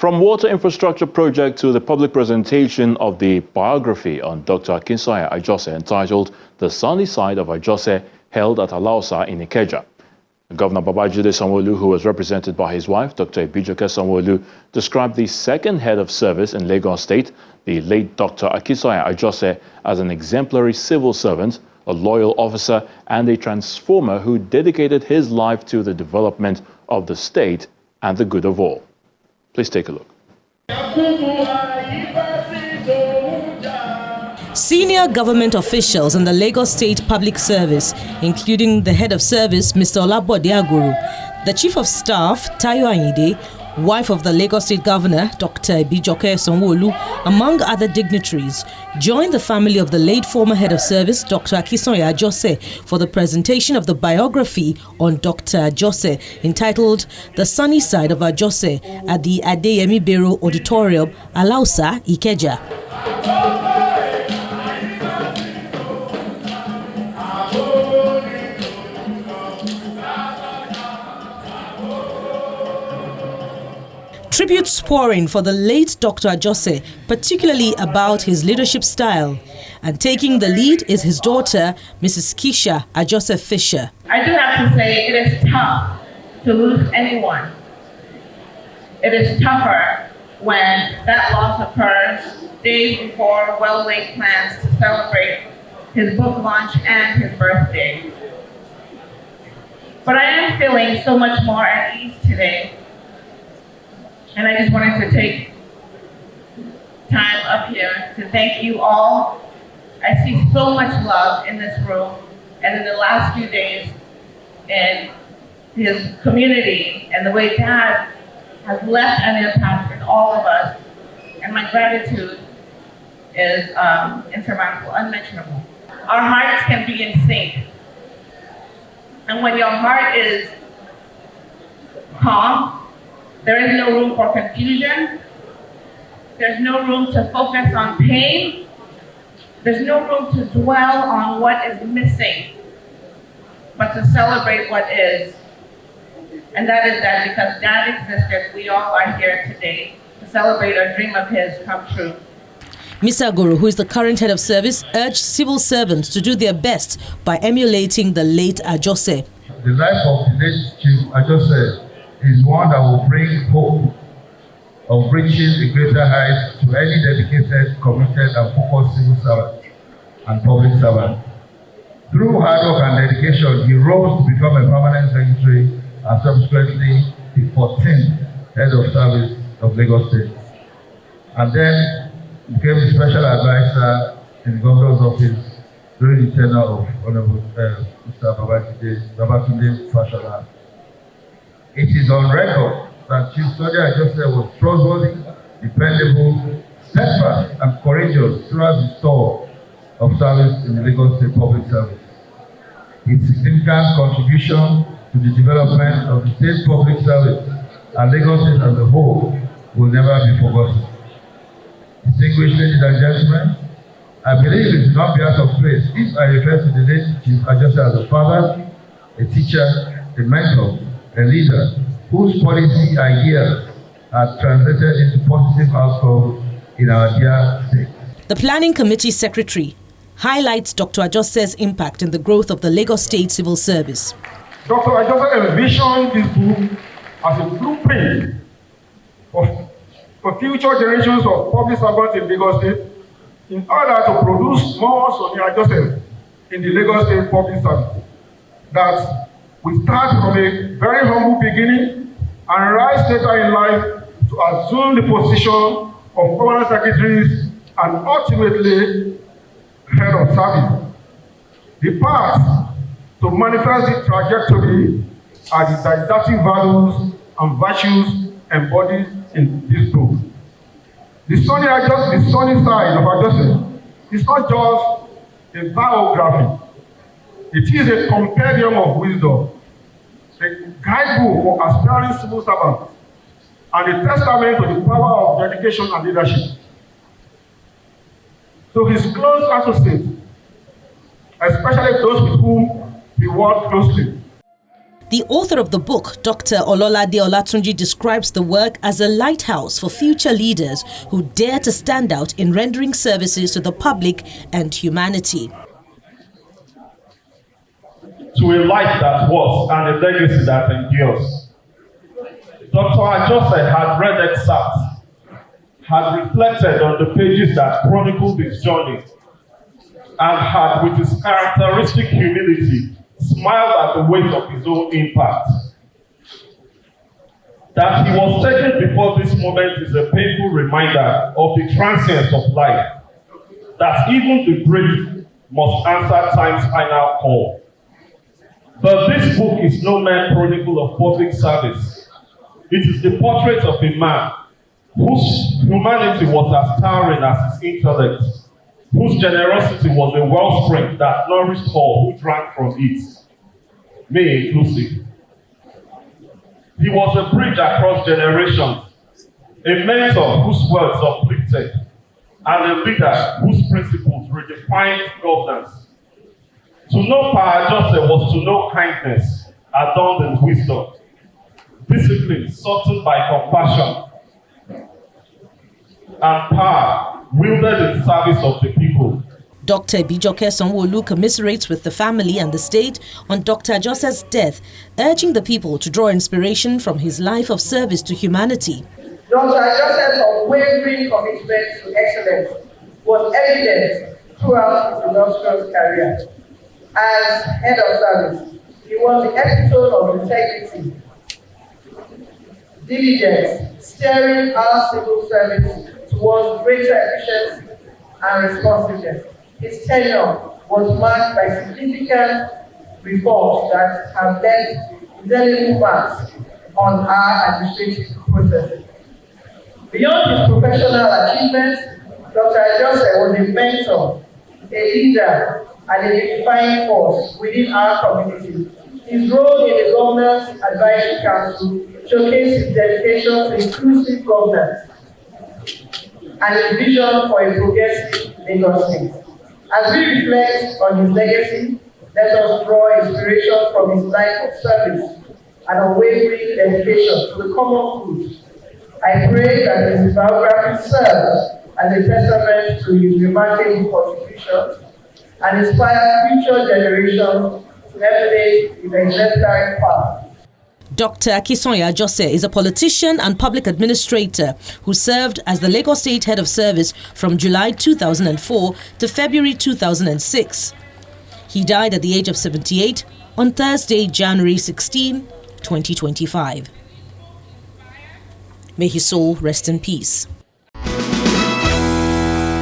From water infrastructure project to the public presentation of the biography on Dr. Akinsanya Ajose entitled The Sunny Side of Ajose, held at LASG in Ikeja. Governor Babajide Sanwo-Olu, who was represented by his wife, Dr. Bijoke Sanwo-Olu, described the second head of service in Lagos State, the late Dr. Akinsanya Ajose, as an exemplary civil servant, a loyal officer, and a transformer who dedicated his life to the development of the state and the good of all. Please take a look. Senior government officials in the Lagos State Public Service, including the head of service, Mr. Olabode Aguru, the chief of staff, Tayo Ayinde, wife of the Lagos State Governor, Dr. Bijoke Sanwo-Olu, among other dignitaries, joined the family of the late former head of service, Dr. Akinsanya Ajose, for the presentation of the biography on Dr. Ajose, entitled The Sunny Side of Ajose, at the Adeyemi Bero Auditorium, Alausa, Ikeja. Tributes pouring for the late Dr. Ajose, particularly about his leadership style. And taking the lead is his daughter, Mrs. Keisha Ajose Fisher. I do have to say it is tough to lose anyone. It is tougher when that loss occurs days before well-laid plans to celebrate his book launch and his birthday. But I am feeling so much more at ease today. And I just wanted to take time up here to thank you all. I see so much love in this room and in the last few days in his community and the way Dad has left an impact in all of us. And my gratitude is insurmountable, unmentionable. Our hearts can be in sync. And when your heart is calm, there is no room for confusion. There's no room to focus on pain. There's no room to dwell on what is missing, but to celebrate what is. And that is that because Dad existed, we all are here today to celebrate a dream of his come true. Mr. Aguru, who is the current head of service, urged civil servants to do their best by emulating the late Ajose. The life of the late Chief Ajose is one that will bring hope of reaching a greater height to any dedicated, committed, and focused civil servant and public servant. Through hard work and dedication, he rose to become a permanent secretary and subsequently the 14th head of service of Lagos State. And then became a special advisor in the governor's office during the tenure of Honorable Mr. Babatunde Fashola. It is on record that Chief Sonia Ajose was trustworthy, dependable, steadfast, and courageous throughout his tour of service in the Lagos State Public Service. His significant contribution to the development of the state public service and Lagos State as a whole will never be forgotten. Distinguished ladies and gentlemen, I believe it will not be out of place if I refer to the late Chief Ajose as a father, a teacher, a mentor, a leader whose policy ideas are translated into positive outcomes in our dear state. The Planning Committee Secretary highlights Dr. Ajose's impact in the growth of the Lagos State Civil Service. Dr. Ajose envisioned this book as a blueprint for future generations of public servants in Lagos State in order to produce more Sonia Ajose in the Lagos State Public Service. That we start from a very humble beginning and rise later in life to assume the position of permanent secretaries and ultimately head of service. The path to manifest the trajectory are the didactic values and virtues embodied in this book. The sunny side of Ajose is not just a biography. It is a compendium of wisdom, a guidebook for aspiring civil servants, and a testament to the power of dedication and leadership. To his close associates, especially those with whom he worked closely, The author of the book, Dr. Ololade Olatunji, describes the work as a lighthouse for future leaders who dare to stand out in rendering services to the public and humanity. To a life that was and a legacy that endures. Dr. Ajose had read excerpts, had reflected on the pages that chronicled his journey, and had, with his characteristic humility, smiled at the weight of his own impact. That he was taken before this moment is a painful reminder of the transience of life, that even the great must answer time's final call. But this book is no mere chronicle of public service. It is the portrait of a man whose humanity was as towering as his intellect, whose generosity was a wellspring that nourished all who drank from it, me inclusive. He was a bridge across generations, a mentor whose words uplifted, and a leader whose principles redefined governance. To know Ajose was to know kindness, adorned in wisdom, discipline softened by compassion, and power wielded in service of the people. Dr. Bijoke Sanwo-Olu commiserates with the family and the state on Dr. Ajose's death, urging the people to draw inspiration from his life of service to humanity. Dr. Ajose's unwavering commitment to excellence was evident throughout his illustrious career. As head of service, he was the epitome of integrity, diligence, steering our civil service towards greater efficiency and responsiveness. His tenure was marked by significant reforms that have left indelible marks on our administrative processes. Beyond his professional achievements, Dr. Ajose was a mentor, a leader, and a unifying force within our community. His role in the Governance Advisory Council showcased his dedication to inclusive governance and his vision for a progressive Lagos State. As we reflect on his legacy, let us draw inspiration from his life of service and unwavering dedication to the common good. I pray that his biography serves as a testament to his remarkable contributions and inspire future generations to emulate his exemplary path. Dr. Akinsanya Ajose is a politician and public administrator who served as the Lagos State Head of Service from July 2004 to February 2006. He died at the age of 78 on Thursday, January 16, 2025. May his soul rest in peace.